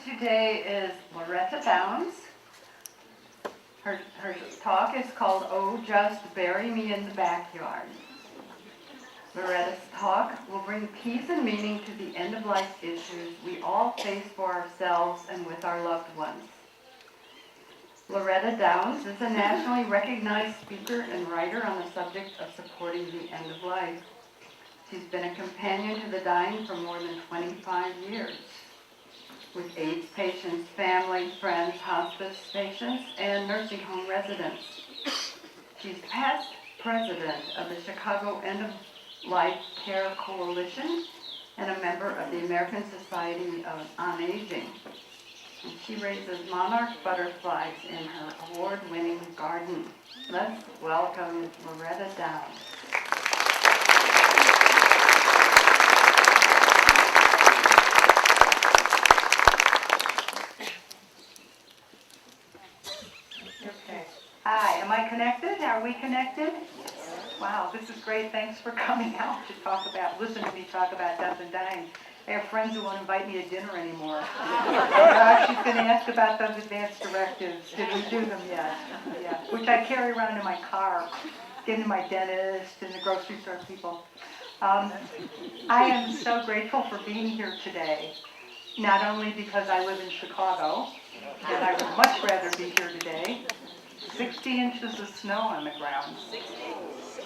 today is Loretta Downs. Her talk is called "Oh, Just Bury Me in the Backyard." Loretta's talk will bring peace and meaning to the end-of-life issues we all face for ourselves and with our loved ones. Loretta Downs is a nationally recognized speaker and writer on the subject of supporting the end of life. She's been a companion to the dying for more than 25 years, with AIDS patients, family, friends, hospice patients, and nursing home residents. She's past president of the Chicago End-of-Life Care Coalition and a member of the American Society on Aging. And she raises monarch butterflies in her award-winning garden. Let's welcome Loretta Downs. Okay. Hi, am I connected? Are we connected? Wow, this is great. Thanks for coming out to listen to me talk about death and dying. I have friends who won't invite me to dinner anymore. She's going to ask about those advanced directives. Did we do them yet? Yeah, which I carry around in my car, getting to my dentist and the grocery store people. I am so grateful for being here today, not only because I live in Chicago, and I would much rather be here today. 60 inches of snow on the ground.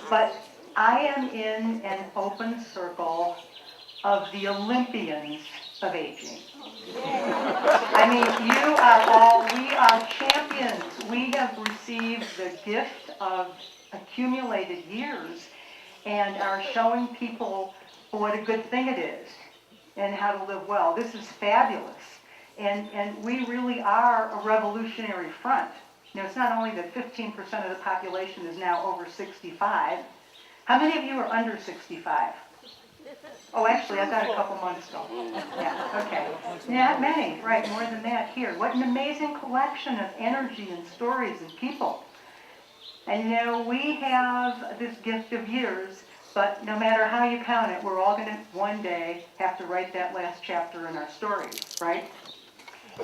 But I am in an open circle of the Olympians of aging. I mean, we are champions. We have received the gift of accumulated years and are showing people what a good thing it is and how to live well. This is fabulous. And we really are a revolutionary front. You know, it's not only that 15% of the population is now over 65. How many of you are under 65? Oh, actually, I got a couple months ago. Yeah, okay. Not many, right, more than that here. What an amazing collection of energy and stories and people. And you know, we have this gift of years, but no matter how you count it, we're all going to one day have to write that last chapter in our stories, right?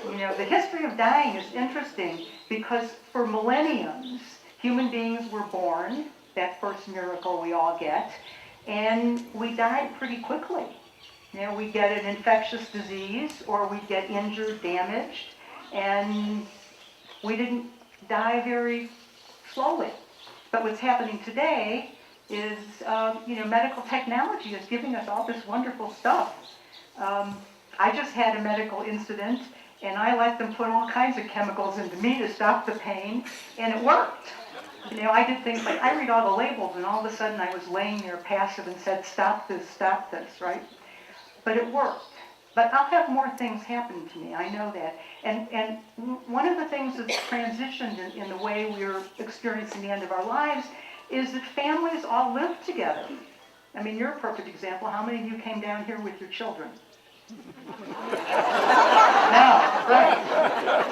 You know, the history of dying is interesting because for millenniums, human beings were born, that first miracle we all get, and we died pretty quickly. You know, we get an infectious disease or we get injured, damaged, and we didn't die very slowly. But what's happening today is, medical technology is giving us all this wonderful stuff. I just had a medical incident, and I let them put all kinds of chemicals into me to stop the pain, and it worked. You know, I did things like, I read all the labels, and all of a sudden I was laying there passive and said, stop this, right? But it worked. But I'll have more things happen to me, I know that. And one of the things that's transitioned in the way we're experiencing the end of our lives is that families all live together. I mean, you're a perfect example. How many of you came down here with your children? No, right.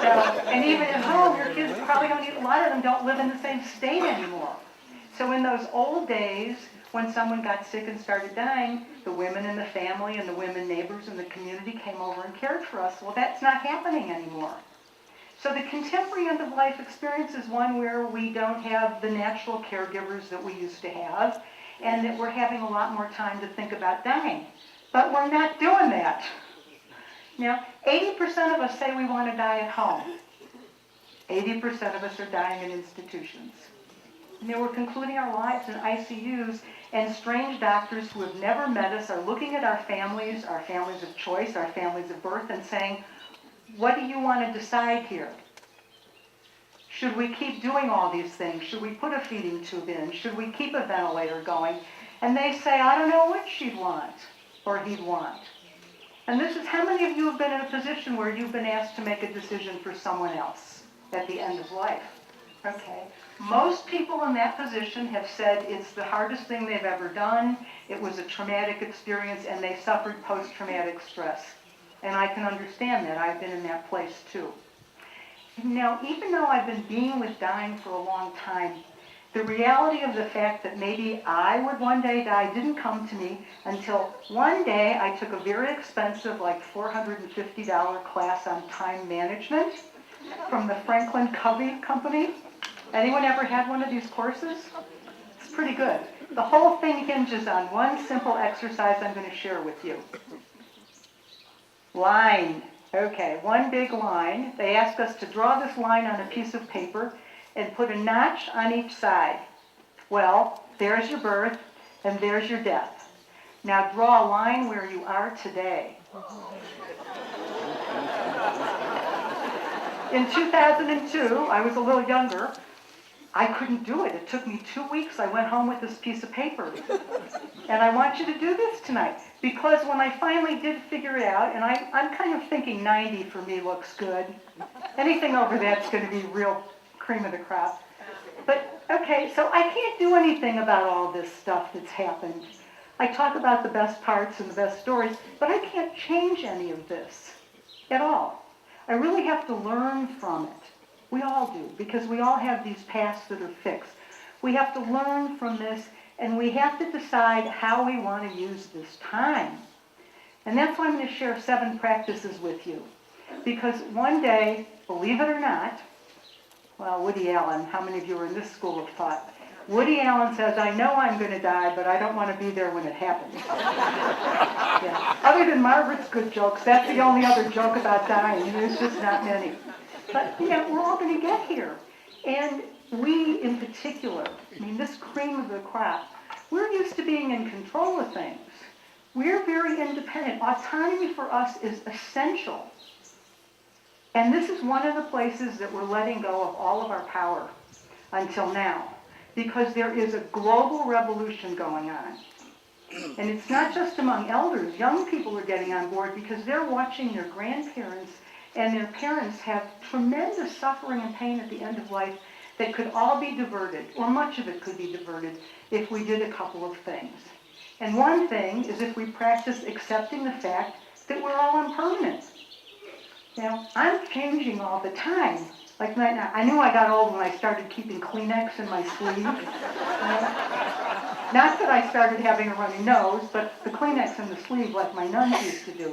So, and even at home, your kids probably a lot of them don't live in the same state anymore. So in those old days, when someone got sick and started dying, the women in the family and the women neighbors in the community came over and cared for us. Well, that's not happening anymore. So the contemporary end-of-life experience is one where we don't have the natural caregivers that we used to have, and that we're having a lot more time to think about dying. But we're not doing that. Now, 80% of us say we want to die at home. 80% of us are dying in institutions. And we're concluding our lives in ICUs, and strange doctors who have never met us are looking at our families of choice, our families of birth, and saying, what do you want to decide here? Should we keep doing all these things? Should we put a feeding tube in? Should we keep a ventilator going? And they say, I don't know what she'd want or he'd want. And this is, how many of you have been in a position where you've been asked to make a decision for someone else at the end of life? Okay. Most people in that position have said it's the hardest thing they've ever done. It was a traumatic experience, and they suffered post-traumatic stress. And I can understand that. I've been in that place too. Now, even though I've been being with dying for a long time, The reality of the fact that maybe I would one day die didn't come to me until one day I took a very expensive, like $450 class on time management from the Franklin Covey Company. Anyone ever had one of these courses? It's pretty good. The whole thing hinges on one simple exercise I'm going to share with you. Line. Okay, one big line. They ask us to draw this line on a piece of paper and put a notch on each side. Well, there's your birth and there's your death. Now draw a line where you are today. In 2002, I was a little younger. I couldn't do it. It took me 2 weeks. I went home with this piece of paper. And I want you to do this tonight. Because when I finally did figure it out, and I'm kind of thinking 90 for me looks good. Anything over that's going to be real cream of the crop. But, okay, so I can't do anything about all this stuff that's happened. I talk about the best parts and the best stories, but I can't change any of this at all. I really have to learn from it. We all do, because we all have these pasts that are fixed. We have to learn from this, and we have to decide how we want to use this time. And that's why I'm going to share 7 practices with you. Because one day, believe it or not, well, Woody Allen, how many of you are in this school of thought? Woody Allen says, I know I'm going to die, but I don't want to be there when it happens. Yeah. Other than Margaret's good jokes, that's the only other joke about dying. There's just not many. But, we're all going to get here. And we, in particular, this cream of the crop, we're used to being in control of things. We're very independent. Autonomy for us is essential. And this is one of the places that we're letting go of all of our power until now, because there is a global revolution going on. And it's not just among elders. Young people are getting on board because they're watching their grandparents and their parents have tremendous suffering and pain at the end of life that could all be diverted, or much of it could be diverted, if we did a couple of things. And one thing is if we practice accepting the fact that we're all impermanent. I'm changing all the time. Like right now, I knew I got old when I started keeping Kleenex in my sleeve. Not that I started having a runny nose, but the Kleenex in the sleeve like my nuns used to do.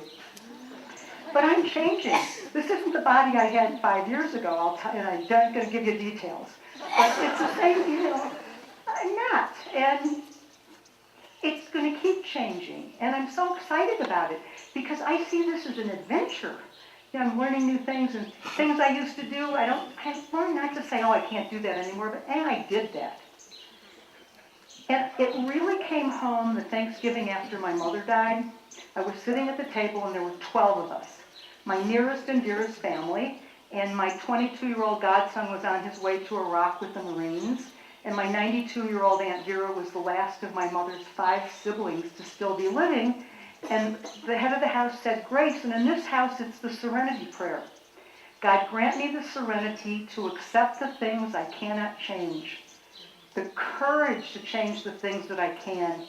But I'm changing. This isn't the body I had 5 years ago, and I'm not going to give you details. But it's the same, I'm not. And it's going to keep changing. And I'm so excited about it because I see this as an adventure. I'm learning new things, and things I used to do, I've learned not to say, oh, I can't do that anymore, but I did that. And it really came home the Thanksgiving after my mother died. I was sitting at the table, and there were 12 of us, my nearest and dearest family, and my 22-year-old godson was on his way to Iraq with the Marines, and my 92-year-old Aunt Vera was the last of my mother's 5 siblings to still be living. And the head of the house said grace, and in this house it's the serenity prayer. God, grant me the serenity to accept the things I cannot change, the courage to change the things that I can,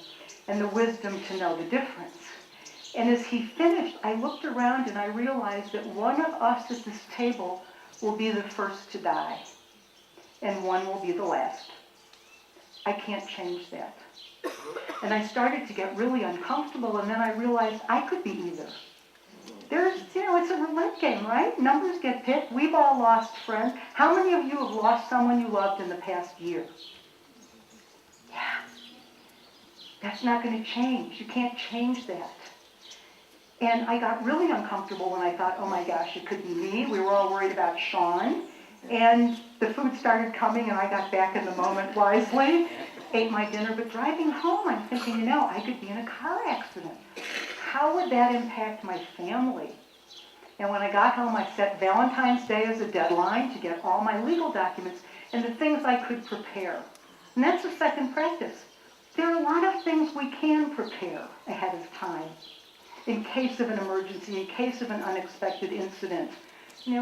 and the wisdom to know the difference. And as he finished, I looked around and I realized that one of us at this table will be the first to die, and one will be the last. I can't change that. And I started to get really uncomfortable, and then I realized I could be either. It's a roulette game, right? Numbers get picked. We've all lost friends. How many of you have lost someone you loved in the past year? Yeah. That's not going to change. You can't change that. And I got really uncomfortable when I thought, oh my gosh, it could be me. We were all worried about Sean. And the food started coming, and I got back in the moment wisely. Ate my dinner, but driving home, I'm thinking, I could be in a car accident. How would that impact my family? And when I got home, I set Valentine's Day as a deadline to get all my legal documents and the things I could prepare. And that's the second practice. There are a lot of things we can prepare ahead of time in case of an emergency, in case of an unexpected incident.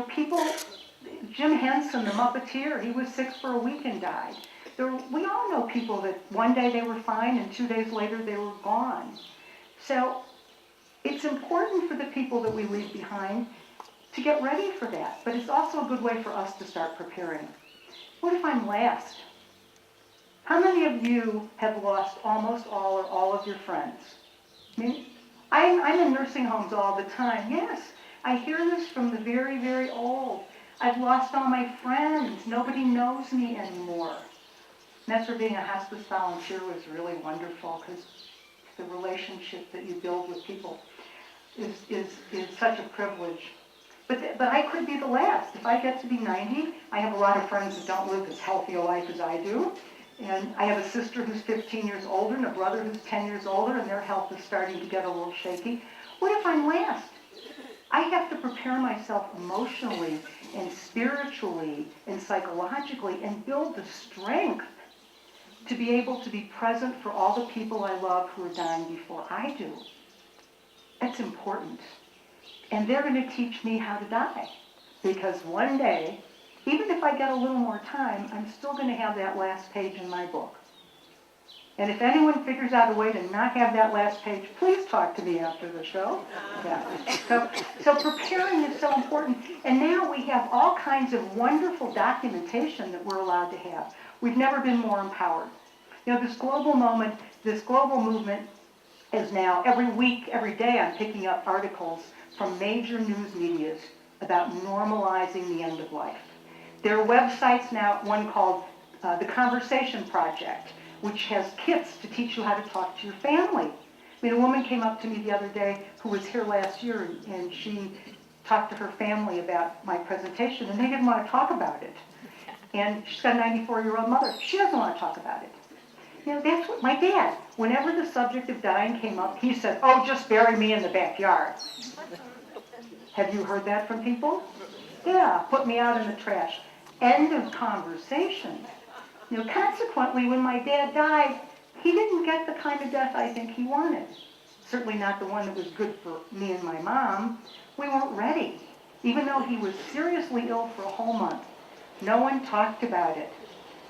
People, Jim Henson, the Muppeteer, he was sick for a week and died. We all know people that one day they were fine and 2 days later they were gone. So it's important for the people that we leave behind to get ready for that. But it's also a good way for us to start preparing. What if I'm last? How many of you have lost almost all or all of your friends? I mean, I'm in nursing homes all the time. Yes, I hear this from the very, very old. I've lost all my friends. Nobody knows me anymore. And that's where being a hospice volunteer was really wonderful, because the relationship that you build with people is such a privilege. But I could be the last. If I get to be 90, I have a lot of friends that don't live as healthy a life as I do. And I have a sister who's 15 years older and a brother who's 10 years older, and their health is starting to get a little shaky. What if I'm last? I have to prepare myself emotionally and spiritually and psychologically and build the strength to be able to be present for all the people I love who are dying before I do. That's important. And they're going to teach me how to die. Because one day, even if I get a little more time, I'm still going to have that last page in my book. And if anyone figures out a way to not have that last page, please talk to me after the show. Yeah. So preparing is so important. And now we have all kinds of wonderful documentation that we're allowed to have. We've never been more empowered. You know, this global movement is now, every week, every day, I'm picking up articles from major news medias about normalizing the end of life. There are websites now, one called The Conversation Project, which has kits to teach you how to talk to your family. I mean, a woman came up to me the other day who was here last year, and she talked to her family about my presentation, and they didn't want to talk about it. And she's got a 94-year-old mother. She doesn't want to talk about it. You know, that's what my dad, whenever the subject of dying came up, he said, "Oh, just bury me in the backyard." Have you heard that from people? Yeah, put me out in the trash. End of conversation. You know, consequently, when my dad died, he didn't get the kind of death I think he wanted. Certainly not the one that was good for me and my mom. We weren't ready. Even though he was seriously ill for a whole month, no one talked about it.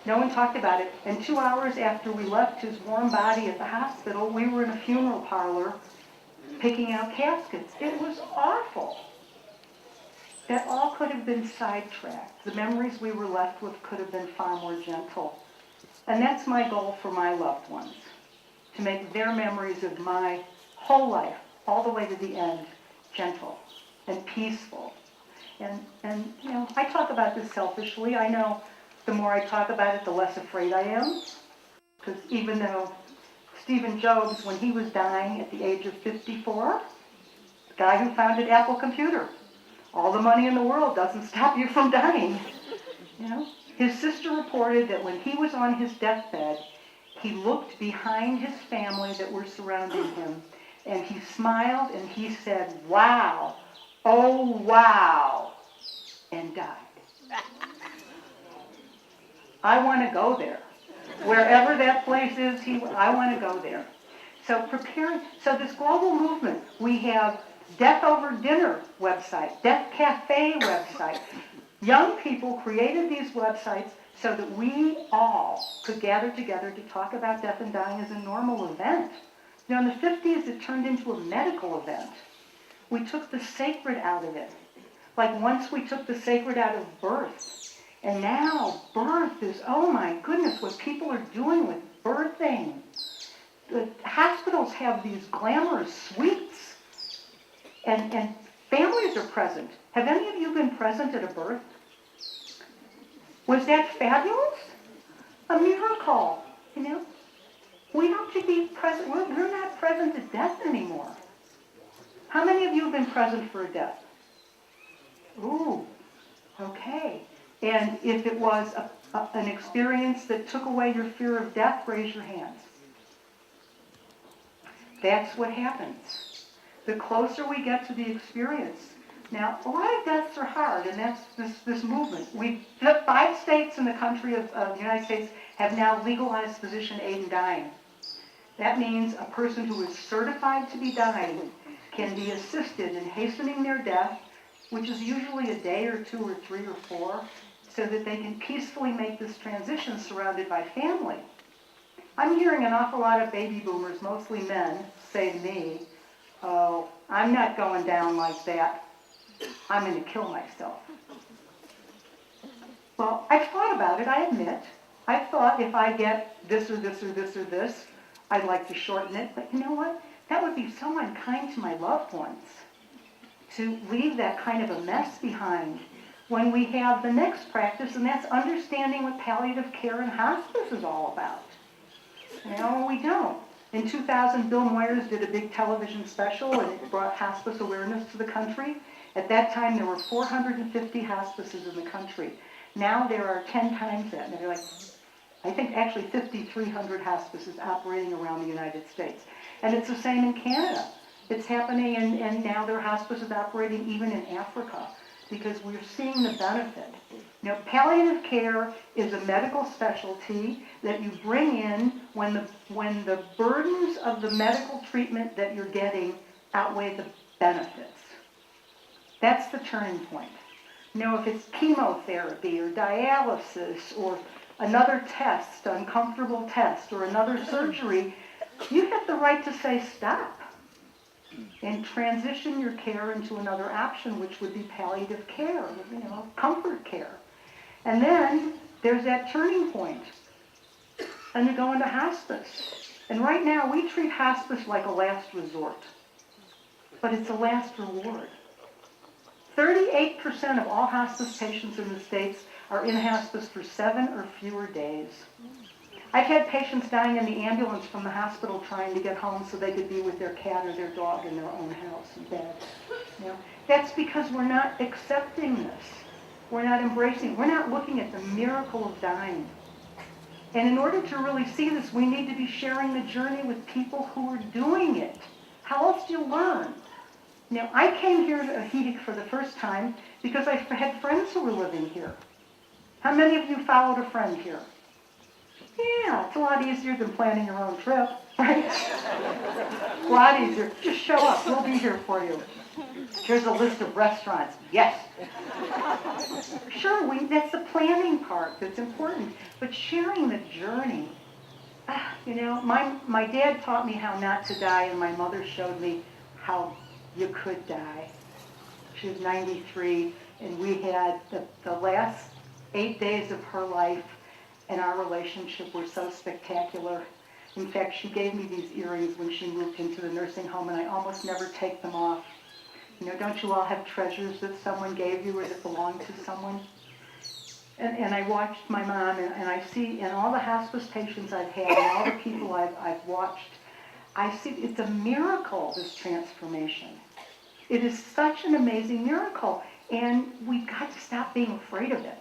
No one talked about it. And 2 hours after we left his warm body at the hospital, we were in a funeral parlor picking out caskets. It was awful. That all could have been sidetracked. The memories we were left with could have been far more gentle. And that's my goal for my loved ones, to make their memories of my whole life, all the way to the end, gentle and peaceful. And you know, I talk about this selfishly. I know the more I talk about it, the less afraid I am. Because even though Stephen Jobs, when he was dying at the age of 54, the guy who founded Apple Computer, all the money in the world doesn't stop you from dying. You know? His sister reported that when he was on his deathbed, he looked behind his family that were surrounding him, and he smiled and he said, "Wow, oh wow," and died. I want to go there. Wherever that place is, I want to go there. So this global movement, we have Death Over Dinner website, Death Cafe website. Young people created these websites so that we all could gather together to talk about death and dying as a normal event. You know, in the 50s, it turned into a medical event. We took the sacred out of it. Like once we took the sacred out of birth. And now birth is, oh my goodness, what people are doing with birthing. The hospitals have these glamorous suites. And families are present. Have any of you been present at a birth? Was that fabulous? A miracle, you know? We have to be present. We're not present at death anymore. How many of you have been present for a death? Ooh, okay. And if it was an experience that took away your fear of death, raise your hands. That's what happens. The closer we get to the experience. Now, a lot of deaths are hard, and that's this movement. 5 states in the country of the United States have now legalized physician aid in dying. That means a person who is certified to be dying can be assisted in hastening their death, which is usually a day or 2 or 3 or 4, so that they can peacefully make this transition surrounded by family. I'm hearing an awful lot of baby boomers, mostly men, say to me, "Oh, I'm not going down like that. I'm going to kill myself." Well, I've thought about it, I admit. I thought if I get this or this or this or this, I'd like to shorten it. But you know what? That would be so unkind to my loved ones to leave that kind of a mess behind when we have the next practice, and that's understanding what palliative care and hospice is all about. You know, we don't. In 2000, Bill Moyers did a big television special, and it brought hospice awareness to the country. At that time, there were 450 hospices in the country. Now there are 10 times that. And there are like, I think actually 5,300 hospices operating around the United States. And it's the same in Canada. It's happening, and now there are hospices operating even in Africa, because we're seeing the benefit. You know, palliative care is a medical specialty that you bring in when the burdens of the medical treatment that you're getting outweigh the benefits. That's the turning point. You know, if it's chemotherapy or dialysis or another test, uncomfortable test, or another surgery, you have the right to say stop and transition your care into another option, which would be palliative care, you know, comfort care. And then there's that turning point, and you go into hospice. And right now we treat hospice like a last resort, but it's a last reward. 38% of all hospice patients in the States are in hospice for 7 or fewer days. I've had patients dying in the ambulance from the hospital trying to get home so they could be with their cat or their dog in their own house and bed. You know, that's because we're not accepting this. We're not embracing. We're not looking at the miracle of dying. And in order to really see this, we need to be sharing the journey with people who are doing it. How else do you learn? Now, I came here to Ajijic for the first time because I had friends who were living here. How many of you followed a friend here? Yeah, it's a lot easier than planning your own trip, right? A lot easier. Just show up. We'll be here for you. Here's a list of restaurants. Yes. Sure, that's the planning part that's important. But sharing the journey. You know, my dad taught me how not to die, and my mother showed me how you could die. She was 93, and we had the last 8 days of her life, and our relationship were so spectacular. In fact, she gave me these earrings when she moved into the nursing home, and I almost never take them off. You know, don't you all have treasures that someone gave you or that belong to someone? And I watched my mom, and I see in all the hospice patients I've had and all the people I've watched, I see it's a miracle, this transformation. It is such an amazing miracle, and we've got to stop being afraid of it.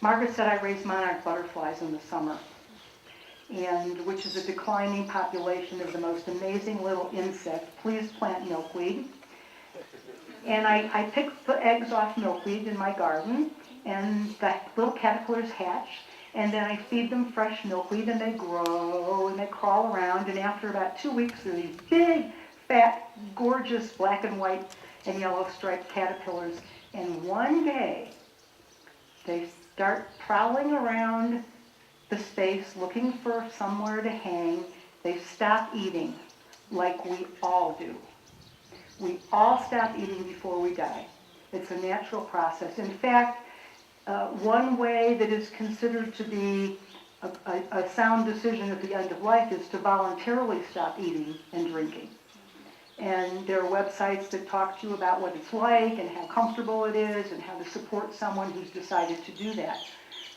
Margaret said I raise monarch butterflies in the summer, and which is a declining population of the most amazing little insect. Please plant milkweed. And I pick the eggs off milkweed in my garden, and the little caterpillars hatch, and then I feed them fresh milkweed, and they grow, and they crawl around, and after about 2 weeks, they're these big, fat, gorgeous black and white and yellow striped caterpillars, and one day, they start prowling around the space looking for somewhere to hang. They stop eating, like we all do. We all stop eating before we die. It's a natural process. In fact, one way that is considered to be a sound decision at the end of life is to voluntarily stop eating and drinking. And there are websites that talk to you about what it's like and how comfortable it is and how to support someone who's decided to do that.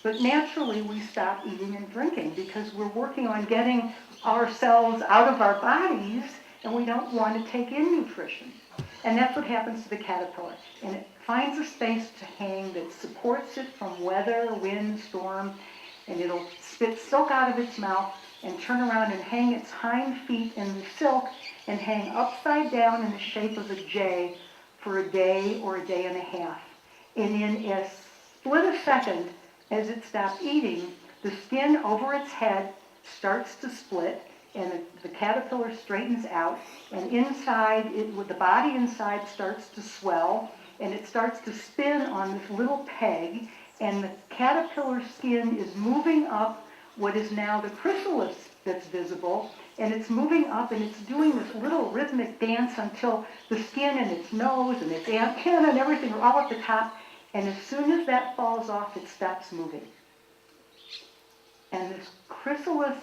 But naturally, we stop eating and drinking because we're working on getting ourselves out of our bodies, and we don't want to take in nutrition. And that's what happens to the caterpillar. And it finds a space to hang that supports it from weather, wind, storm, and it'll spit silk out of its mouth and turn around and hang its hind feet in the silk and hang upside down in the shape of a J for a day or a day and a half. And in a split of a second, as it stops eating, the skin over its head starts to split, and the caterpillar straightens out, and inside, the body inside starts to swell, and it starts to spin on this little peg, and the caterpillar skin is moving up what is now the chrysalis that's visible, and it's moving up, and it's doing this little rhythmic dance until the skin and its nose and its antenna and everything are all at the top, and as soon as that falls off, it stops moving. and this chrysalis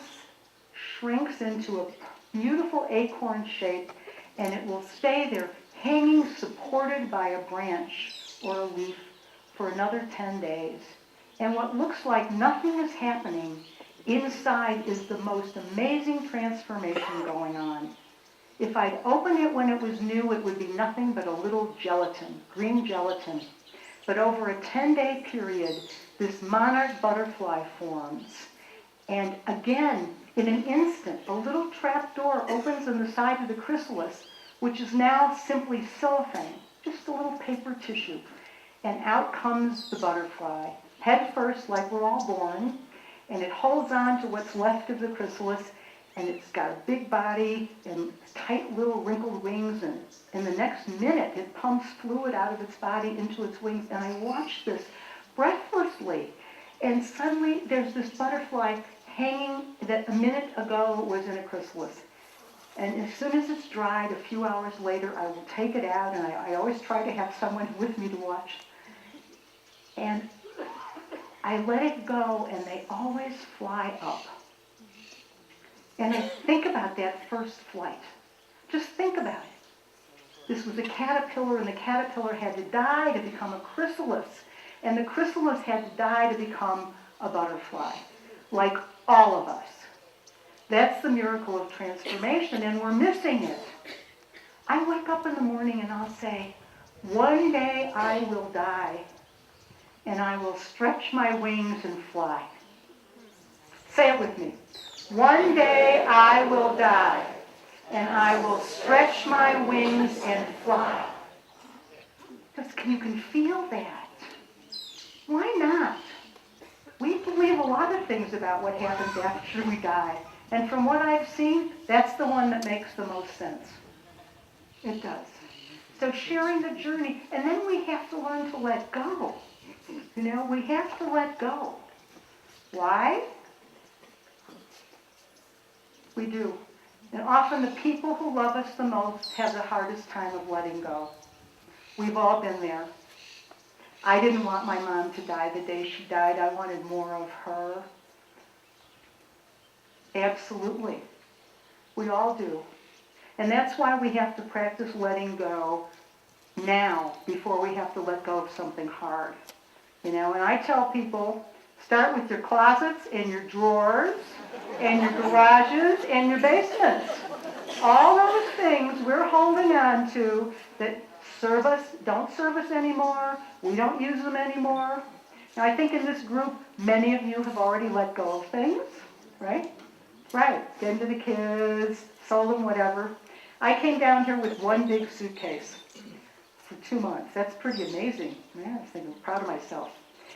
shrinks into a beautiful acorn shape, and it will stay there, hanging supported by a branch or a leaf for another 10 days. And what looks like nothing is happening, inside is the most amazing transformation going on. If I'd opened it when it was new, it would be nothing but a little gelatin, green gelatin. But over a 10-day period, this monarch butterfly forms. And again, in an instant, a little trap door opens on the side of the chrysalis, which is now simply cellophane, just a little paper tissue. And out comes the butterfly, head first like we're all born, and it holds on to what's left of the chrysalis, and it's got a big body and tight little wrinkled wings, and in the next minute it pumps fluid out of its body into its wings, and I watch this breathlessly. And suddenly there's this butterfly hanging that a minute ago was in a chrysalis. And as soon as it's dried, a few hours later, I will take it out, and I always try to have someone with me to watch. And I let it go, and they always fly up. And I think about that first flight. Just think about it. This was a caterpillar, and the caterpillar had to die to become a chrysalis. And the chrysalis had to die to become a butterfly, like all of us. That's the miracle of transformation, and we're missing it. I wake up in the morning and I'll say, one day I will die, and I will stretch my wings and fly. Say it with me. One day I will die, and I will stretch my wings and fly. Just, you can feel that. Why not? We believe a lot of things about what happens after we die. And from what I've seen, that's the one that makes the most sense. It does. So sharing the journey, and then we have to learn to let go. You know, we have to let go. Why? We do. And often the people who love us the most have the hardest time of letting go. We've all been there. I didn't want my mom to die the day she died. I wanted more of her. Absolutely. We all do. And that's why we have to practice letting go now before we have to let go of something hard. You know, and I tell people, start with your closets and your drawers and your garages and your basements. All those things we're holding on to that serve us, don't serve us anymore. We don't use them anymore. Now, I think in this group, many of you have already let go of things, right? Right. Getting to the kids, sold them, whatever. I came down here with one big suitcase for 2 months. That's pretty amazing. Yeah, I think I'm proud of myself.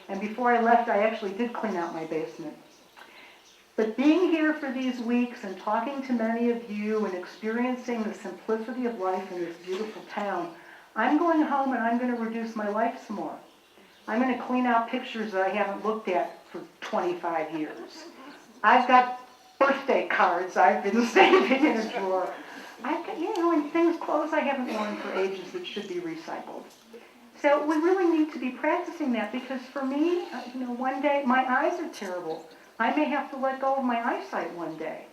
And before I left, I actually did clean out my basement. But being here for these weeks and talking to many of you and experiencing the simplicity of life in this beautiful town, I'm going home and I'm going to reduce my life some more. I'm going to clean out pictures that I haven't looked at for 25 years. I've got birthday cards I've been saving in a drawer. I've got, and things, clothes I haven't worn for ages that should be recycled. So we really need to be practicing that, because for me, one day, my eyes are terrible. I may have to let go of my eyesight one day.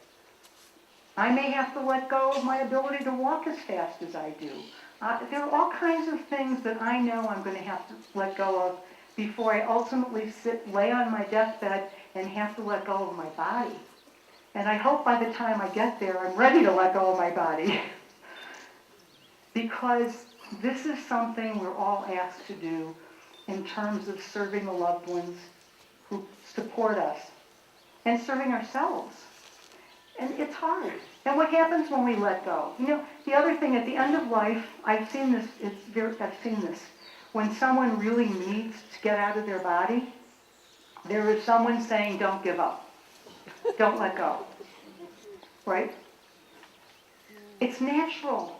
I may have to let go of my ability to walk as fast as I do. There are all kinds of things that I know I'm going to have to let go of before I ultimately lay on my deathbed and have to let go of my body. And I hope by the time I get there, I'm ready to let go of my body. Because this is something we're all asked to do in terms of serving the loved ones who support us and serving ourselves. And it's hard. And what happens when we let go? The other thing, at the end of life, I've seen this. When someone really needs to get out of their body, there is someone saying, don't give up. Don't let go. Right? It's natural,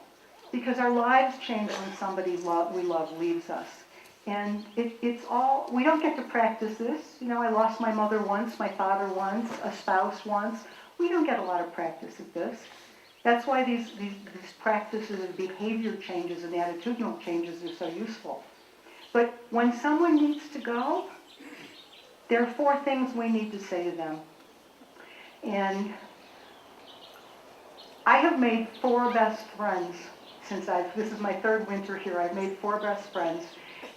because our lives change when somebody we love leaves us. And it's all, we don't get to practice this. I lost my mother once, my father once, a spouse once. We don't get a lot of practice at this. That's why these practices of behavior changes and attitudinal changes are so useful. But when someone needs to go, there are 4 things we need to say to them. And I have made 4 best friends since this is my 3rd winter here. I've made 4 best friends.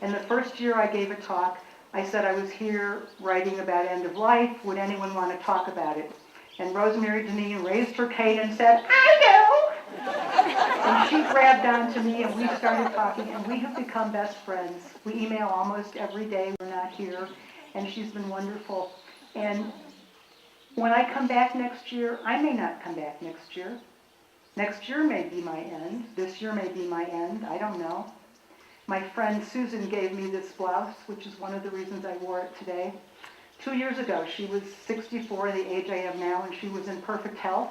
And the first year I gave a talk, I said I was here writing about end of life. Would anyone want to talk about it? And Rosemary Deneen raised her cane and said, I do! And she grabbed onto me and we started talking, and we have become best friends. We email almost every day. We're not here, and she's been wonderful. And when I come back next year, I may not come back next year. Next year may be my end. This year may be my end. I don't know. My friend Susan gave me this blouse, which is one of the reasons I wore it today. 2 years ago, she was 64, the age I am now, and she was in perfect health.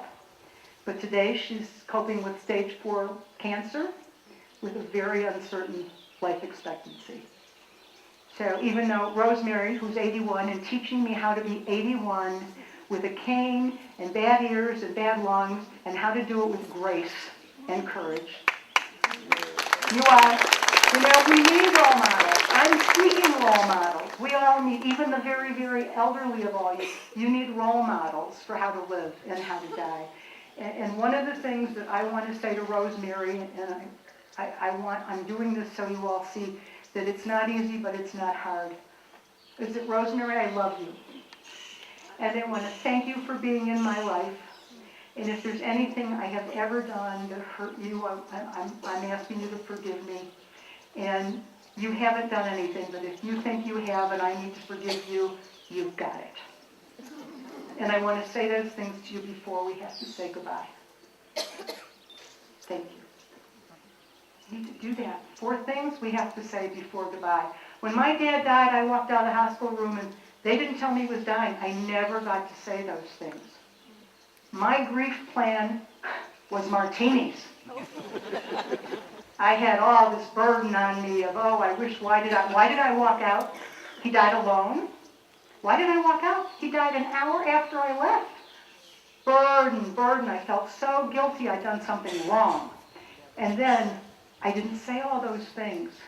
But today, she's coping with stage 4 cancer with a very uncertain life expectancy. So even though Rosemary, who's 81, and teaching me how to be 81 with a cane and bad ears and bad lungs, and how to do it with grace and courage. We need role models. I'm seeking role models. We all need, even the very, very elderly of all you, you need role models for how to live and how to die. And one of the things that I want to say to Rosemary, and I'm doing this so you all see that it's not easy, but it's not hard, is that Rosemary, I love you. And I want to thank you for being in my life. And if there's anything I have ever done that hurt you, I'm asking you to forgive me. And you haven't done anything, but if you think you have and I need to forgive you, you've got it. And I want to say those things to you before we have to say goodbye. Thank you. You need to do that. 4 things we have to say before goodbye. When my dad died, I walked out of the hospital room and they didn't tell me he was dying. I never got to say those things. My grief plan was martinis. I had all this burden on me of, why did I walk out? He died alone. Why did I walk out? He died an hour after I left. Burden. I felt so guilty I'd done something wrong. And then I didn't say all those things.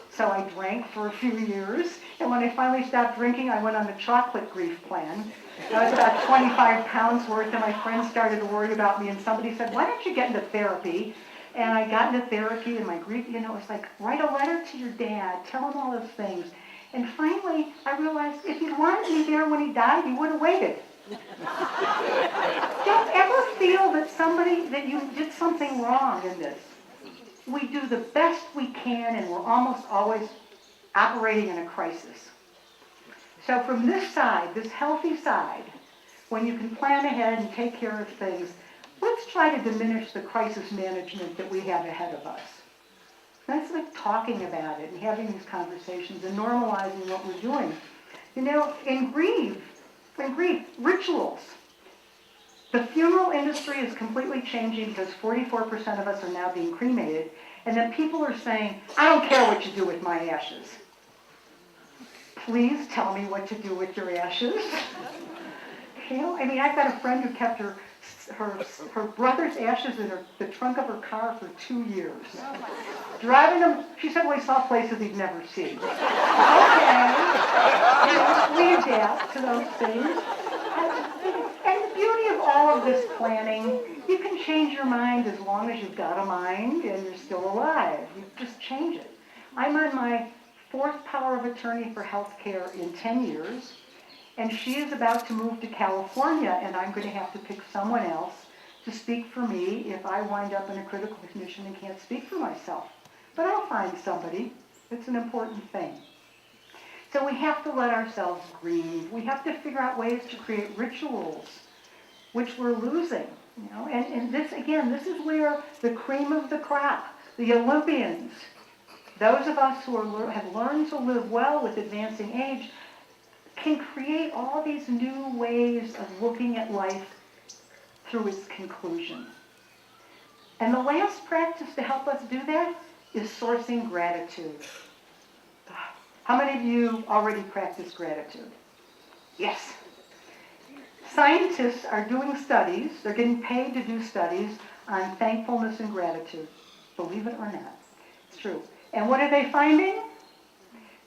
So I drank for a few years. And when I finally stopped drinking, I went on the chocolate grief plan. I was about 25 pounds worth, and my friends started to worry about me. And somebody said, why don't you get into therapy? And I got into therapy, and my grief, it was like, write a letter to your dad. Tell him all those things. And finally, I realized if he wanted me there when he died, he would have waited. Don't ever feel that you did something wrong in this. We do the best we can, and we're almost always operating in a crisis. So from this side, this healthy side, when you can plan ahead and take care of things, let's try to diminish the crisis management that we have ahead of us. That's like talking about it and having these conversations and normalizing what we're doing. In grief, rituals. The funeral industry is completely changing because 44% of us are now being cremated, and then people are saying, I don't care what you do with my ashes. Please tell me what to do with your ashes. I've got a friend who kept her brother's ashes in the trunk of her car for 2 years. Driving them, she said, he saw places he'd never seen. Okay. We adapt to those things. And the beauty of all of this planning, you can change your mind as long as you've got a mind and you're still alive. You just change it. I'm on my 4th power of attorney for health care in 10 years. And she is about to move to California, and I'm going to have to pick someone else to speak for me if I wind up in a critical condition and can't speak for myself. But I'll find somebody. It's an important thing. So we have to let ourselves grieve. We have to figure out ways to create rituals, which we're losing. And this is where the cream of the crop, the Olympians, those of us who have learned to live well with advancing age, can create all these new ways of looking at life through its conclusion. And the last practice to help us do that is sourcing gratitude. How many of you already practice gratitude? Yes. Scientists are doing studies, they're getting paid to do studies on thankfulness and gratitude. Believe it or not. It's true. And what are they finding?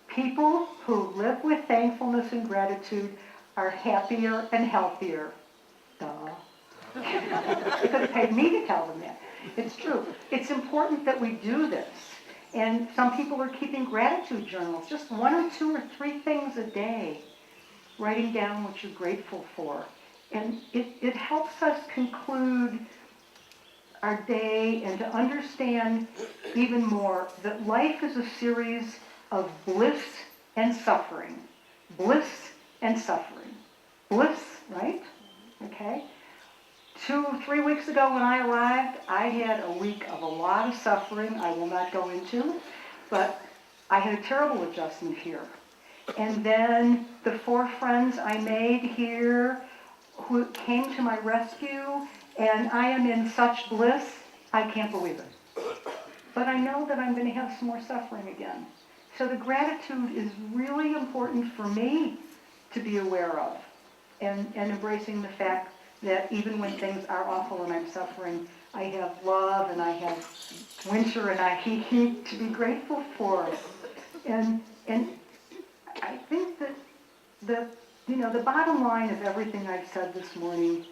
People who live with thankfulness and gratitude are happier and healthier. Duh. They could have paid me to tell them that. It's true. It's important that we do this. And some people are keeping gratitude journals, just 1 or 2 or 3 things a day, writing down what you're grateful for. And it helps us conclude our day and to understand even more that life is a series of bliss and suffering. Bliss and suffering. Bliss, right? Okay? 3 weeks ago when I arrived, I had a week of a lot of suffering I will not go into, but I had a terrible adjustment here. And then the 4 friends I made here who came to my rescue, and I am in such bliss, I can't believe it. But I know that I'm going to have some more suffering again. So the gratitude is really important for me to be aware of, and embracing the fact that even when things are awful and I'm suffering, I have love and I have winter and I have heat to be grateful for. And I think that the bottom line of everything I've said this morning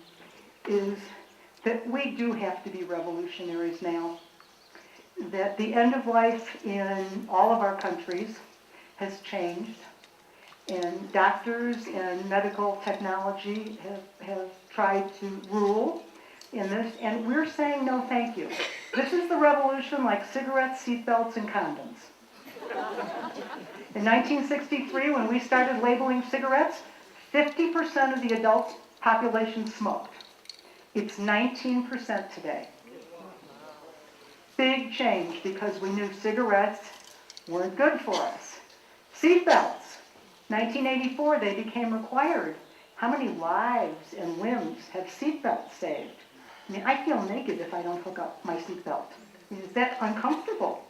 is that we do have to be revolutionaries now. That the end of life in all of our countries has changed, and doctors and medical technology have tried to rule in this, and we're saying no thank you. This is the revolution like cigarettes, seatbelts, and condoms. In 1963, when we started labeling cigarettes, 50% of the adult population smoked. It's 19% today. Big change because we knew cigarettes weren't good for us. Seatbelts. 1984, they became required. How many lives and limbs have seatbelts saved? I mean, I feel naked if I don't hook up my seatbelt. I mean, is that uncomfortable?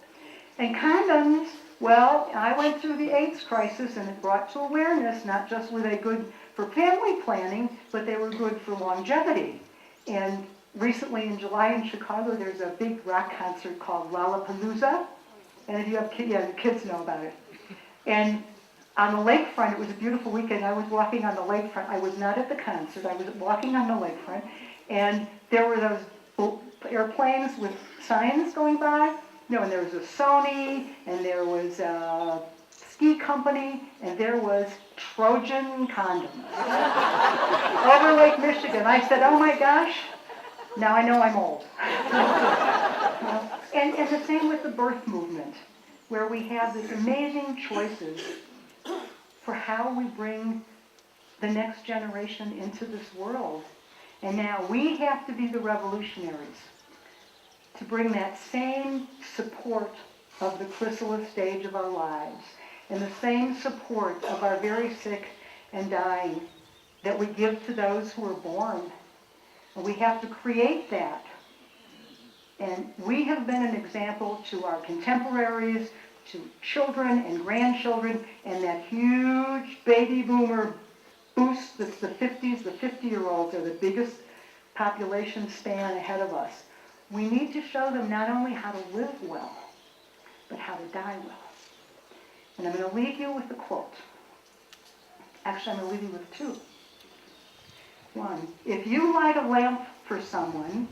And condoms, well, I went through the AIDS crisis and it brought to awareness, not just were they good for family planning, but they were good for longevity. And recently in July in Chicago, there's a big rock concert called Lollapalooza. And if you have kids, yeah, the kids know about it. And on the lakefront, it was a beautiful weekend. I was walking on the lakefront. I was not at the concert. I was walking on the lakefront. And there were those airplanes with signs going by. No, and there was a Sony, and there was a ski company, and there was Trojan condoms over Lake Michigan. I said, oh my gosh, now I know I'm old. And the same with the birth movement, where we have these amazing choices for how we bring the next generation into this world. And now we have to be the revolutionaries to bring that same support of the chrysalis stage of our lives and the same support of our very sick and dying that we give to those who are born. And we have to create that. And we have been an example to our contemporaries, to children and grandchildren, and that huge baby boomer boost that's the 50s, the 50-year-olds are the biggest population span ahead of us. We need to show them not only how to live well, but how to die well. And I'm going to leave you with a quote. Actually, I'm going to leave you with 2. 1, if you light a lamp for someone,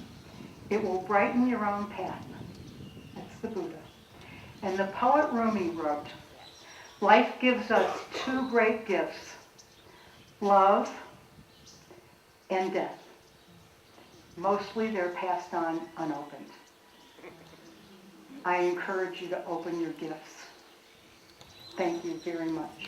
it will brighten your own path. That's the Buddha. And the poet Rumi wrote, life gives us 2 great gifts, love and death. Mostly they're passed on unopened. I encourage you to open your gifts. Thank you very much.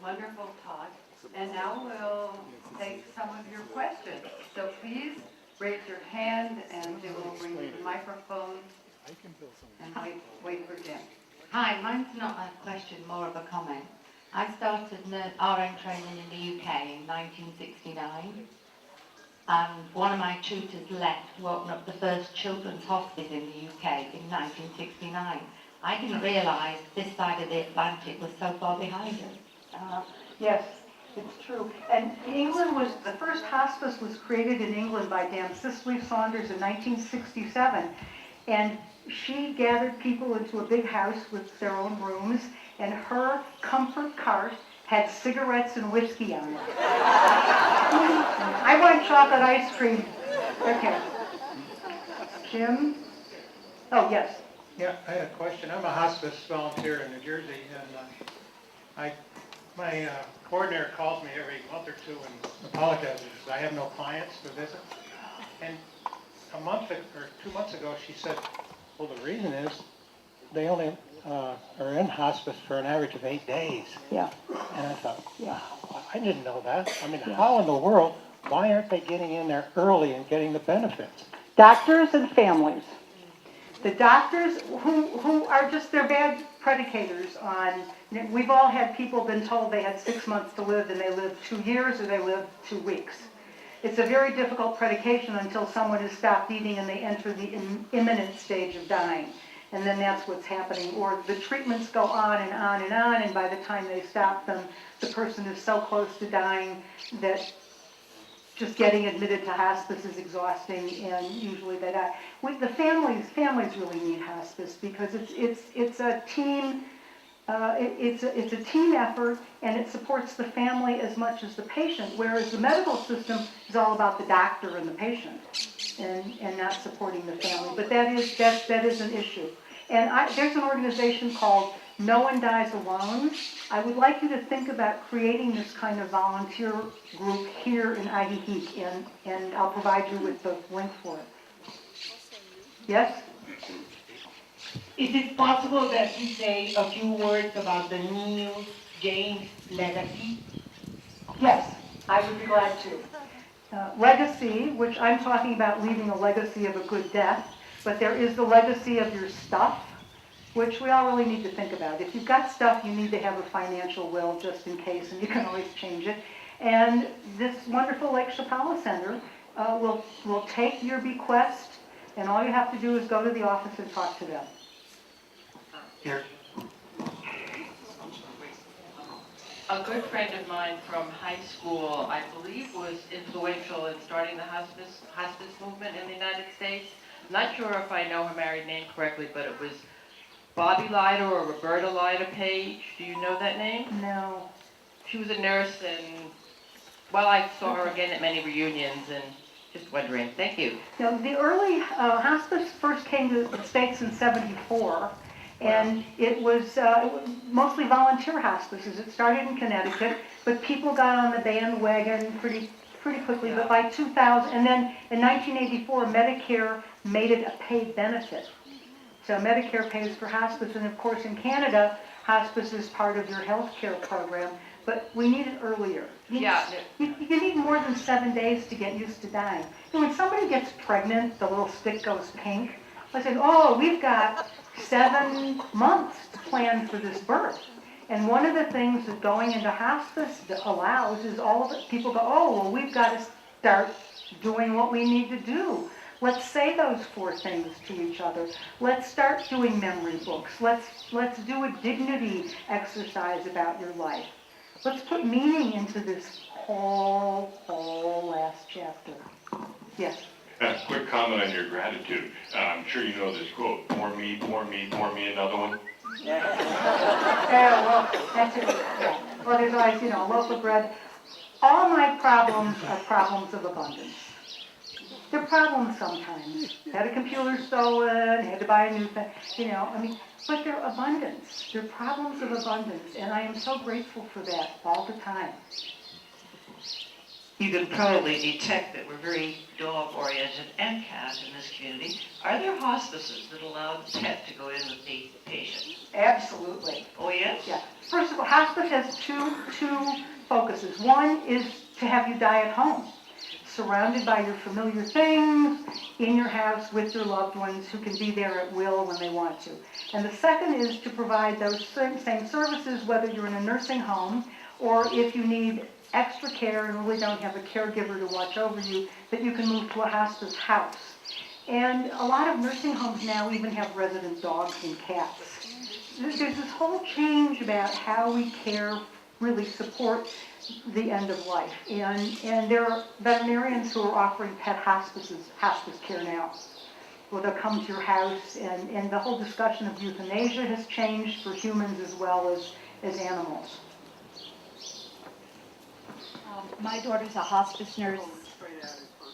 Wonderful talk. And now we'll take some of your questions. So please raise your hand and they will bring you the microphone and wait for Jim. Hi, mine's not a question, more of a comment. I started RN training in the UK in 1969, and one of my tutors left to open up the first children's hospice in the UK in 1969. I didn't realise this side of the Atlantic was so far behind us. Yes, It's true. And England was, the first hospice was created in England by Dame Cicely Saunders in 1967. And she gathered people into a big house with their own rooms, and her comfort cart had cigarettes and whiskey on it. I want chocolate ice cream. Okay. Jim? Oh, yes. Yeah, I had a question. I'm a hospice volunteer in New Jersey, and my coordinator calls me every month or two and apologizes because I have no clients to visit. And a month or 2 months ago, she said, well, the reason is they only are in hospice for an average of 8 days. Yeah. And I thought, Yeah. well, I didn't know that. I mean, how in the world, why aren't they getting in there early and getting the benefits? Doctors and families. The doctors who are just, they're bad predicators on, we've all had people been told they had 6 months to live and they lived 2 years or they lived 2 weeks. It's a very difficult predication until someone has stopped eating and they enter the imminent stage of dying. And then that's what's happening. Or the treatments go on and on and on, and by the time they stop them, the person is so close to dying that just getting admitted to hospice is exhausting, and usually they die. The families really need hospice because it's a team. It's a team effort, and it supports the family as much as the patient. Whereas the medical system is all about the doctor and the patient, and not supporting the family. But that is an issue. And there's an organization called No One Dies Alone. I would like you to think about creating this kind of volunteer group here in Ajijic, and I'll provide you with the link for it. Yes? Is it possible that you say a few words about the Neil James legacy? Yes, I would be glad to. Legacy, which I'm talking about leaving a legacy of a good death, but there is the legacy of your stuff, which we all really need to think about. If you've got stuff, you need to have a financial will just in case, and you can always change it. And this wonderful Lake Chapala Center will take your bequest, and all you have to do is go to the office and talk to them. Here. A good friend of mine from high school, I believe, was influential in starting the hospice movement in the United States. I'm not sure if I know her married name correctly, but it was Bobby Lyda or Roberta Lyda Page. Do you know that name? No. She was a nurse, and, well, I saw her again at many reunions, and just wondering. Thank you. Now, the early hospice first came to the States in '74. And it was mostly volunteer hospices. It started in Connecticut, but people got on the bandwagon pretty quickly. Yeah. But by 2000, and then in 1984, Medicare made it a paid benefit. So Medicare pays for hospice, and of course in Canada, hospice is part of your health care program. But we need it earlier. You need more than 7 days to get used to dying. And when somebody gets pregnant, the little stick goes pink. I said, oh, we've got 7 months to plan for this birth. And one of the things that going into hospice allows is all of it. People go, oh, well, we've got to start doing what we need to do. Let's say those 4 things to each other. Let's start doing memory books. Let's do a dignity exercise about your life. Let's put meaning into this whole last chapter. Yes? A quick comment on your gratitude. I'm sure you know this quote, pour me, another one. Yeah, well, that's it. Yeah. Well, there's always, a loaf of bread. All my problems are problems of abundance. They're problems sometimes. Had a computer stolen, had to buy a new thing, but they're abundance. They're problems of abundance, and I am so grateful for that all the time. You can probably detect that we're very dog-oriented and cat in this community. Are there hospices that allow the pet to go in with the patient? Absolutely. Oh, yes? Yeah. First of all, hospice has two focuses. One is to have you die at home, surrounded by your familiar things, in your house with your loved ones who can be there at will when they want to. And the second is to provide those same services, whether you're in a nursing home or if you need extra care and really don't have a caregiver to watch over you, that you can move to a hospice house. And a lot of nursing homes now even have resident dogs and cats. There's this whole change about how we care, really support the end of life. And there are veterinarians who are offering pet hospice care now. Well, they'll come to your house, and the whole discussion of euthanasia has changed for humans as well as animals. My daughter's a hospice nurse,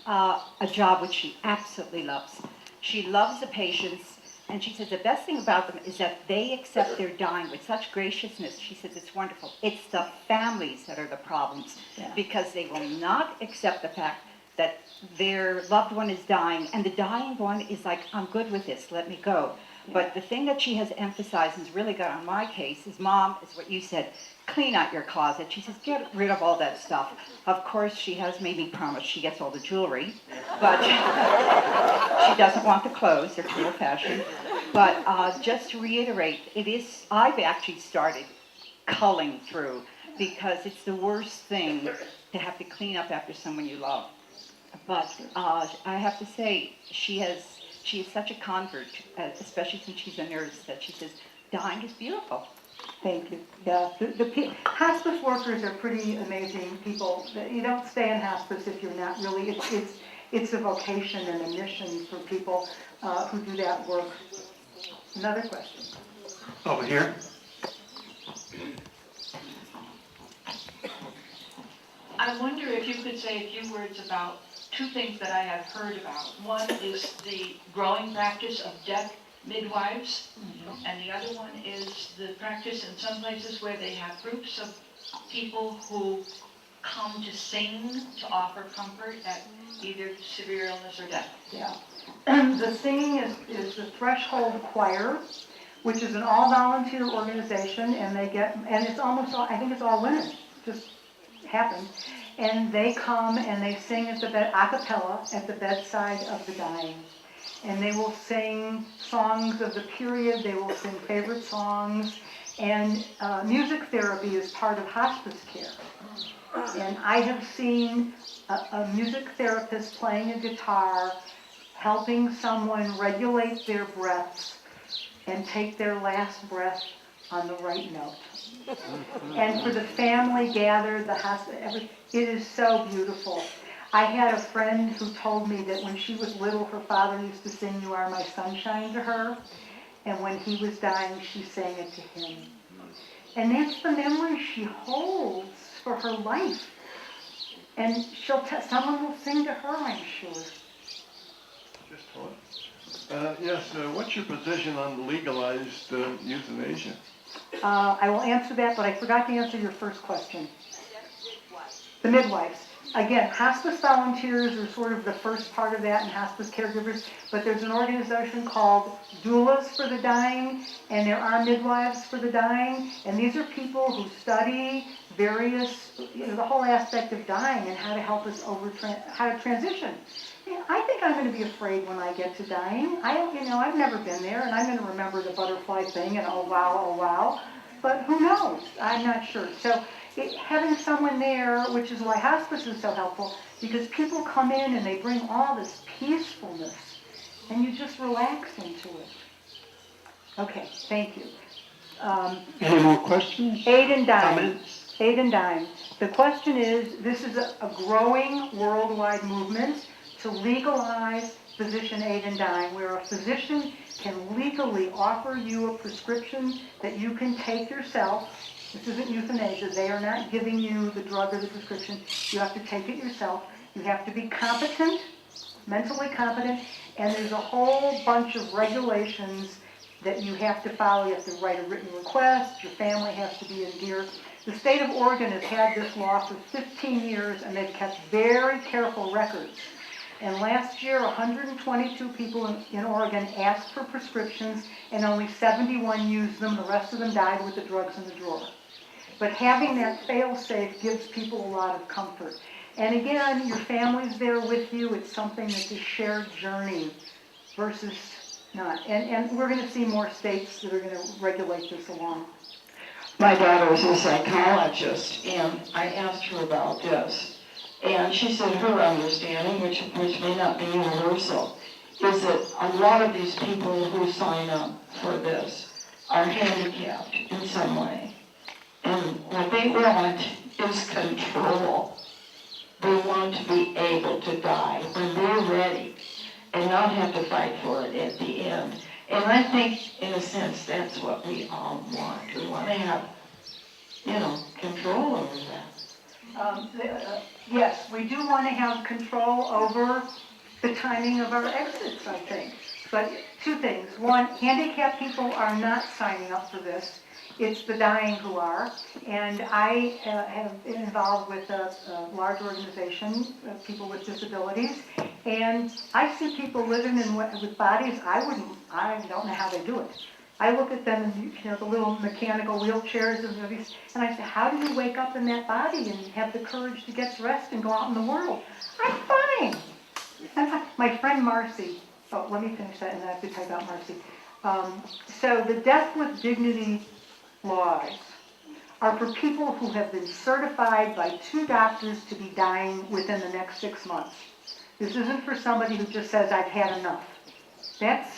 a job which she absolutely loves. She loves the patients, and she says the best thing about them is that they accept their dying with such graciousness. She says it's wonderful. It's the families that are the problems, because they will not accept the fact that their loved one is dying, and the dying one is like, I'm good with this, let me go. But the thing that she has emphasized and has really got on my case is, Mom, is what you said, clean out your closet. She says, get rid of all that stuff. Of course, she has made me promise she gets all the jewelry, but she doesn't want the clothes, they're too old-fashioned. But just to reiterate, I've actually started culling through, because it's the worst thing to have to clean up after someone you love. But I have to say, she is such a convert, especially since she's a nurse, that she says, dying is beautiful. Thank you. Yeah, the hospice workers are pretty amazing people. You don't stay in hospice if you're not really. It's a vocation and a mission for people who do that work. Another question. Over here. I wonder if you could say a few words about two things that I have heard about. One is the growing practice of deaf midwives, and the other one is the practice in some places where they have groups of people who come to sing to offer comfort at either severe illness or death. Yeah. The singing is the Threshold Choir, which is an all-volunteer organization, and it's almost all, I think it's all women, just happened. And they come and they sing a cappella at the bedside of the dying. And they will sing songs of the period, they will sing favorite songs, and music therapy is part of hospice care. And I have seen a music therapist playing a guitar, helping someone regulate their breaths and take their last breath on the right note. And for the family gathered, the hospital, it is so beautiful. I had a friend who told me that when she was little, her father used to sing "You Are My Sunshine" to her, and when he was dying, she sang it to him. And that's the memory she holds for her life. And someone will sing to her, I'm sure. Just one. Yes, what's your position on legalized euthanasia? I will answer that, but I forgot to answer your first question. The midwives. Again, hospice volunteers are sort of the first part of that, and hospice caregivers, but there's an organization called Doulas for the Dying, and there are midwives for the dying, and these are people who study various, the whole aspect of dying and how to help us how to transition. I think I'm going to be afraid when I get to dying. I've never been there, and I'm going to remember the butterfly thing and oh wow, but who knows? I'm not sure. So having someone there, which is why hospice is so helpful, because people come in and they bring all this peacefulness, and you just relax into it. Okay, thank you. Any more questions? Aid and Dying. Comments? Aid and Dying. The question is, this is a growing worldwide movement to legalize physician aid and dying, where a physician can legally offer you a prescription that you can take yourself. This isn't euthanasia. They are not giving you the drug or the prescription. You have to take it yourself. You have to be competent, mentally competent, and there's a whole bunch of regulations that you have to follow. You have to write a written request. Your family has to be in gear. The state of Oregon has had this law for 15 years, and they've kept very careful records. And last year, 122 people in Oregon asked for prescriptions, and only 71 used them. The rest of them died with the drugs in the drawer. But having that fail-safe gives people a lot of comfort. And again, your family's there with you. It's something that's a shared journey versus not. And we're going to see more states that are going to regulate this along. My daughter is a psychologist, and I asked her about this. And she said her understanding, which may not be universal, is that a lot of these people who sign up for this are handicapped in some way. And what they want is control. They want to be able to die when they're ready and not have to fight for it at the end. And I think, in a sense, that's what we all want. We want to have, control over that. Yes, we do want to have control over the timing of our exits, I think. But two things. One, handicapped people are not signing up for this. It's the dying who are. And I have been involved with a large organization of people with disabilities. And I see people living with bodies I don't know how they do it. I look at them and, the little mechanical wheelchairs and I say, how do you wake up in that body and have the courage to get dressed and go out in the world? I'm fine. My friend Marcy, let me finish that and then I have to tell you about Marcy. So the Death with Dignity laws are for people who have been certified by 2 doctors to be dying within the next 6 months. This isn't for somebody who just says, I've had enough. That's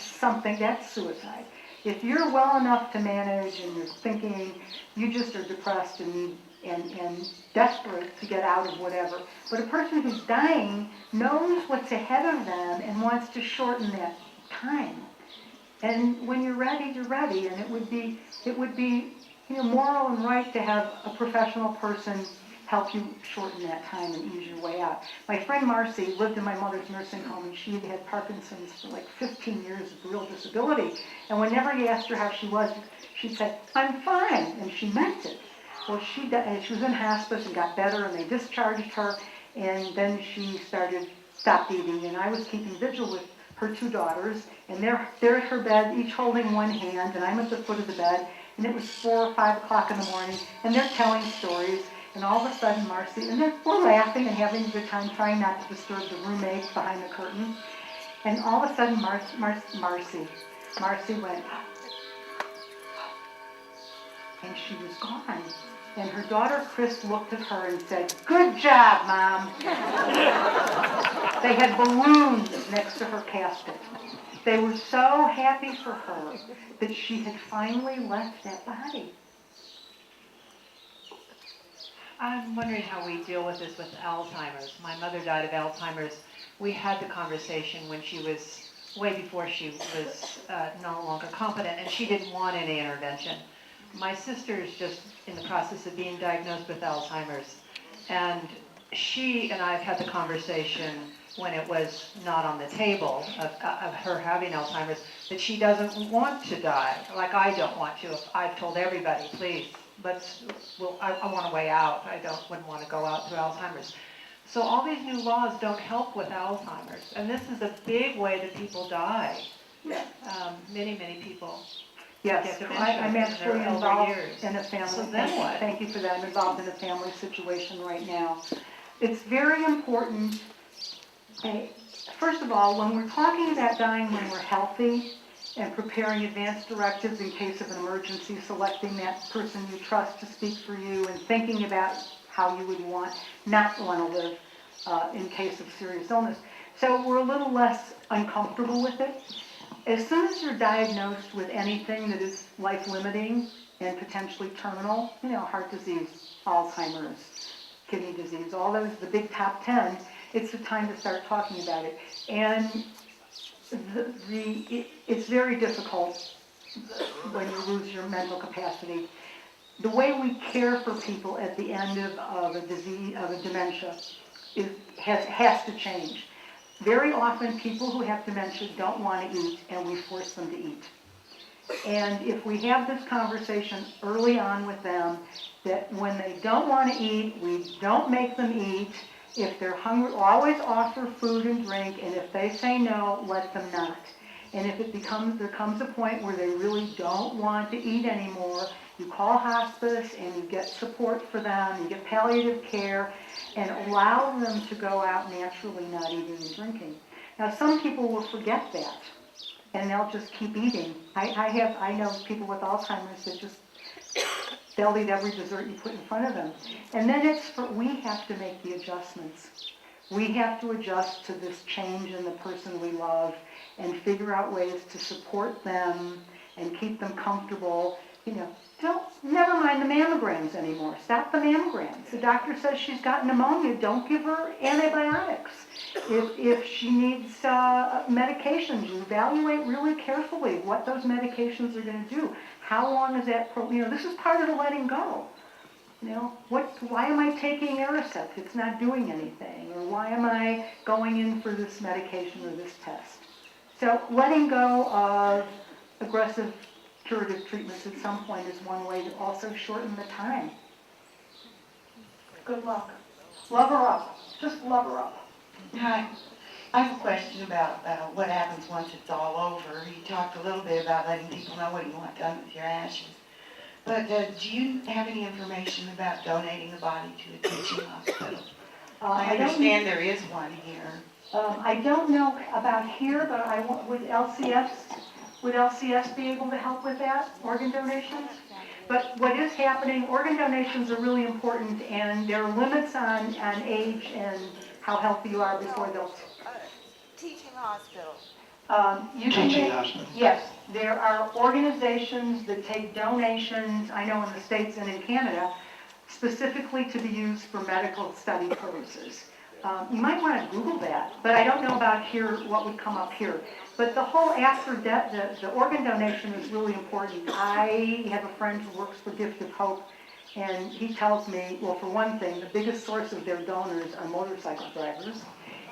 suicide. If you're well enough to manage and you're thinking, you just are depressed and desperate to get out of whatever. But a person who's dying knows what's ahead of them and wants to shorten that time. And when you're ready, you're ready. And it would be moral and right to have a professional person help you shorten that time and ease your way out. My friend Marcy lived in my mother's nursing home, and she had Parkinson's for like 15 years of real disability. And whenever you asked her how she was, she'd say, I'm fine, and she meant it. Well, she was in hospice and got better, and they discharged her, and then she stopped eating, and I was keeping vigil with her 2 daughters, and they're at her bed, each holding one hand, and I'm at the foot of the bed, and it was 4 or 5 o'clock in the morning, and they're telling stories, and all of a sudden Marcy, and we're laughing and having a good time, trying not to disturb the roommate behind the curtain, and all of a sudden Marcy went, and she was gone. And her daughter Chris looked at her and said, good job, Mom. They had balloons next to her casket. They were so happy for her that she had finally left that body. I'm wondering how we deal with this with Alzheimer's. My mother died of Alzheimer's. We had the conversation when she was, way before she was no longer competent, and she didn't want any intervention. My sister is just in the process of being diagnosed with Alzheimer's, and she and I have had the conversation when it was not on the table of her having Alzheimer's, that she doesn't want to die, like I don't want to. I've told everybody, please, I want a way out. Wouldn't want to go out through Alzheimer's. So all these new laws don't help with Alzheimer's, and this is a big way that people die. Many, many people. Yes, I'm actually involved in a family. So then what? Thank you for that. I'm involved in a family situation right now. It's very important. First of all, when we're talking about dying when we're healthy and preparing advance directives in case of an emergency, selecting that person you trust to speak for you and thinking about how you would not want to live in case of serious illness. So we're a little less uncomfortable with it. As soon as you're diagnosed with anything that is life-limiting and potentially terminal, heart disease, Alzheimer's, kidney disease, all those, the big top 10, it's the time to start talking about it. And it's very difficult when you lose your mental capacity. The way we care for people at the end of a disease, of a dementia, has to change. Very often people who have dementia don't want to eat, and we force them to eat. And if we have this conversation early on with them, that when they don't want to eat, we don't make them eat. If they're hungry, always offer food and drink, and if they say no, let them not. And if there comes a point where they really don't want to eat anymore, you call hospice and you get support for them, you get palliative care, and allow them to go out naturally not eating and drinking. Now, some people will forget that, and they'll just keep eating. I know people with Alzheimer's that they'll eat every dessert you put in front of them. And then we have to make the adjustments. We have to adjust to this change in the person we love and figure out ways to support them and keep them comfortable Never mind the mammograms anymore. Stop the mammograms. The doctor says she's got pneumonia. Don't give her antibiotics. If she needs medications, you evaluate really carefully what those medications are going to do. How long is that? This is part of the letting go. Why am I taking Aricept? It's not doing anything. Or why am I going in for this medication or this test? So letting go of aggressive curative treatments at some point is one way to also shorten the time. Good luck. Love her up. Just love her up. Hi. I have a question about what happens once it's all over. You talked a little bit about letting people know what you want done with your ashes. But do you have any information about donating the body to a teaching hospital? I understand there is one here. I don't know about here, but would LCS be able to help with that, organ donations? But what is happening, organ donations are really important, and there are limits on age and how healthy you are before they'll... Teaching hospital. Teaching hospital. Yes, there are organizations that take donations, I know in the States and in Canada, specifically to be used for medical study purposes. You might want to Google that, but I don't know about here, what would come up here. But the whole after death, the organ donation is really important. I have a friend who works for Gift of Hope, and he tells me, well, for one thing, the biggest source of their donors are motorcycle drivers.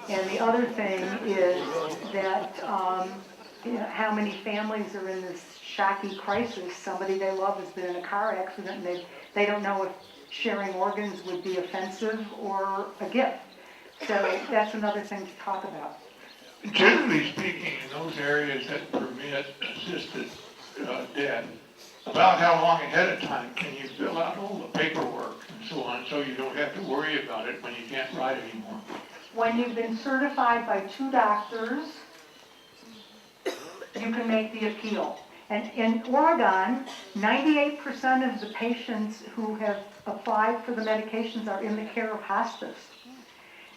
And the other thing is that, how many families are in this shocky crisis. Somebody they love has been in a car accident, and they don't know if sharing organs would be offensive or a gift. So that's another thing to talk about. Generally speaking, in those areas that permit assisted death, about how long ahead of time can you fill out all the paperwork and so on, so you don't have to worry about it when you can't ride anymore? When you've been certified by 2 doctors, you can make the appeal. And in Oregon, 98% of the patients who have applied for the medications are in the care of hospice.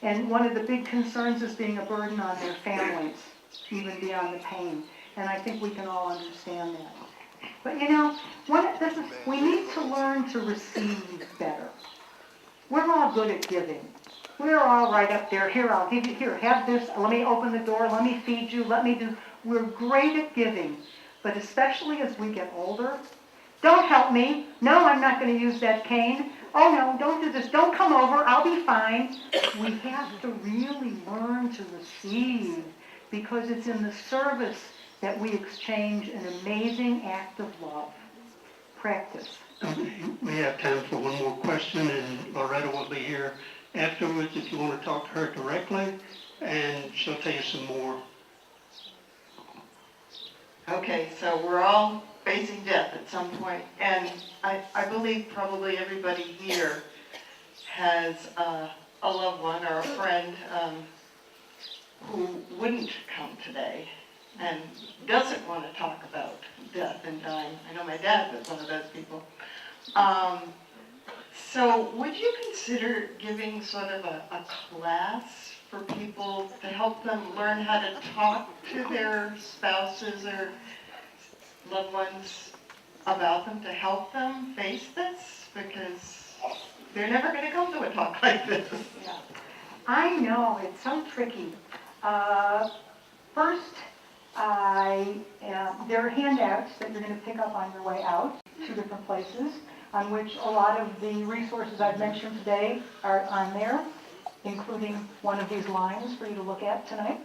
And one of the big concerns is being a burden on their families, even beyond the pain. And I think we can all understand that. But we need to learn to receive better. We're all good at giving. We're all right up there. Here, I'll give you, here, have this, let me open the door, let me feed you, we're great at giving. But especially as we get older, don't help me. No, I'm not going to use that cane. Oh no, don't do this. Don't come over. I'll be fine. We have to really learn to receive, because it's in the service that we exchange an amazing act of love. Practice. Okay, we have time for one more question, and Loretta will be here afterwards if you want to talk to her directly, and she'll tell you some more. Okay, so we're all facing death at some point, and I believe probably everybody here has a loved one or a friend who wouldn't come today and doesn't want to talk about death and dying. I know my dad was one of those people. So would you consider giving sort of a class for people to help them learn how to talk to their spouses or loved ones about them, to help them face this? Because they're never going to come to a talk like this. Yeah. I know, it's so tricky. First, there are handouts that you're going to pick up on your way out, 2 different places, on which a lot of the resources I've mentioned today are on there, including one of these lines for you to look at tonight.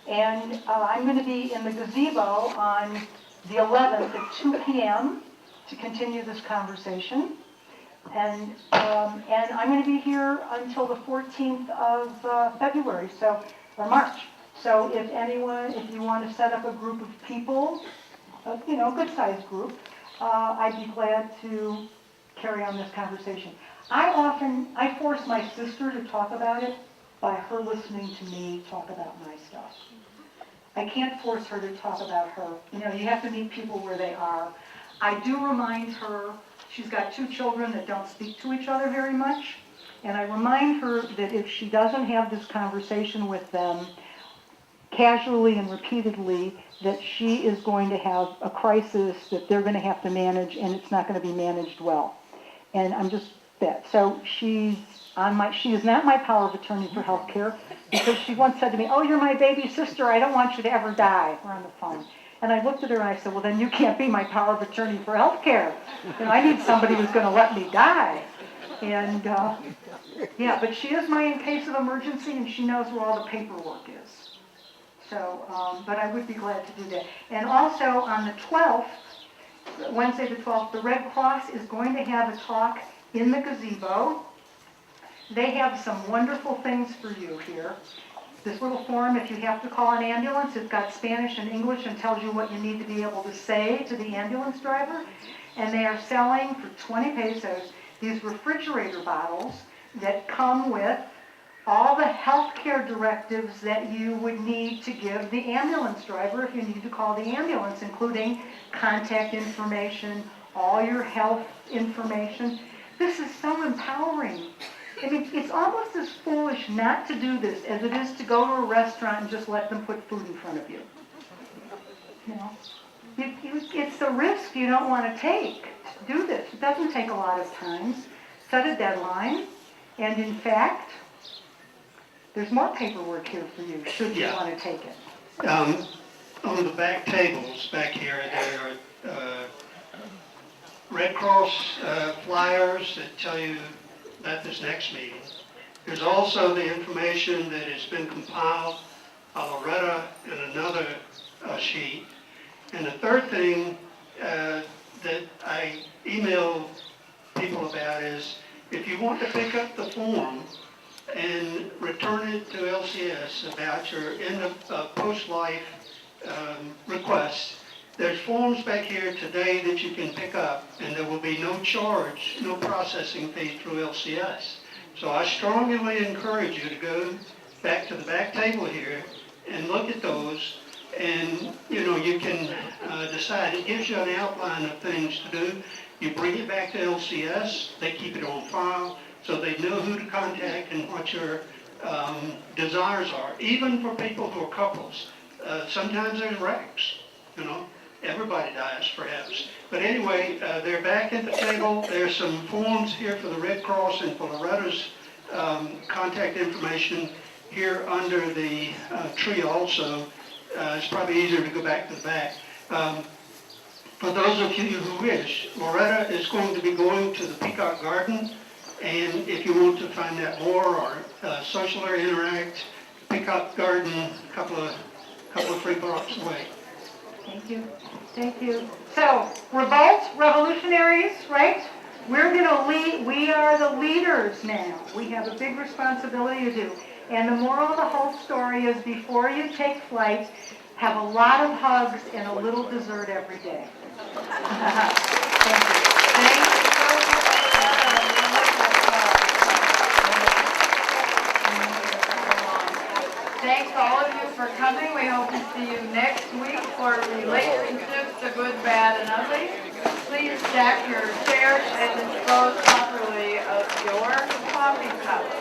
And I'm going to be in the gazebo on the 11th at 2 p.m. to continue this conversation. And I'm going to be here until the 14th of February, or March. So if you want to set up a group of people, a good-sized group, I'd be glad to carry on this conversation. I force my sister to talk about it by her listening to me talk about my stuff. I can't force her to talk about her. You have to meet people where they are. I do remind her, she's got 2 children that don't speak to each other very much, and I remind her that if she doesn't have this conversation with them, casually and repeatedly that she is going to have a crisis that they're going to have to manage, and it's not going to be managed well. And I'm just that. So she is not my power of attorney for health care, because she once said to me, "Oh, you're my baby sister. I don't want you to ever die." We're on the phone. And I looked at her and I said, "Well, then you can't be my power of attorney for health care. I need somebody who's going to let me die." And yeah, but she is my in case of emergency, and she knows where all the paperwork is. So, but I would be glad to do that. And also on the 12th, Wednesday the 12th, the Red Cross is going to have a talk in the gazebo. They have some wonderful things for you here. This little form, if you have to call an ambulance, it's got Spanish and English and tells you what you need to be able to say to the ambulance driver. And they are selling for 20 pesos these refrigerator bottles that come with all the healthcare directives that you would need to give the ambulance driver if you need to call the ambulance, including contact information, all your health information. This is so empowering. I mean, it's almost as foolish not to do this as it is to go to a restaurant and just let them put food in front of you. You know, it's the risk you don't want to take to do this. It doesn't take a lot of time. Set a deadline, and in fact, there's more paperwork here for you, should you want to take it. On the back tables back here, there are Red Cross flyers that tell you about this next meeting. There's also the information that has been compiled by Loretta in another sheet. And the third thing that I email people about is, if you want to pick up the form and return it to LCS about your end of post-life request, there's forms back here today that you can pick up, and there will be no charge, no processing fee through LCS. So I strongly encourage you to go back to the back table here and look at those, and you can decide. It gives you an outline of things to do. You bring it back to LCS, they keep it on file, so they know who to contact and what your desires are, even for people who are couples. Sometimes there's wrecks, everybody dies perhaps. But anyway, they're back at the table. There's some forms here for the Red Cross and for Loretta's contact information here under the tree also. It's probably easier to go back to the back. For those of you who wish, Loretta is going to be going to the Peacock Garden, and if you want to find out more or social or interact, Peacock Garden, a couple of free blocks away. Thank you. Thank you. So, revolt, revolutionaries, right? We're going to lead. We are the leaders now. We have a big responsibility to do. And the moral of the whole story is, before you take flight, have a lot of hugs and a little dessert every day. Thank you. Thanks all of you for coming. We hope to see you next week for relationships, the good, bad, and ugly. Please stack your chairs and dispose properly of your coffee cups.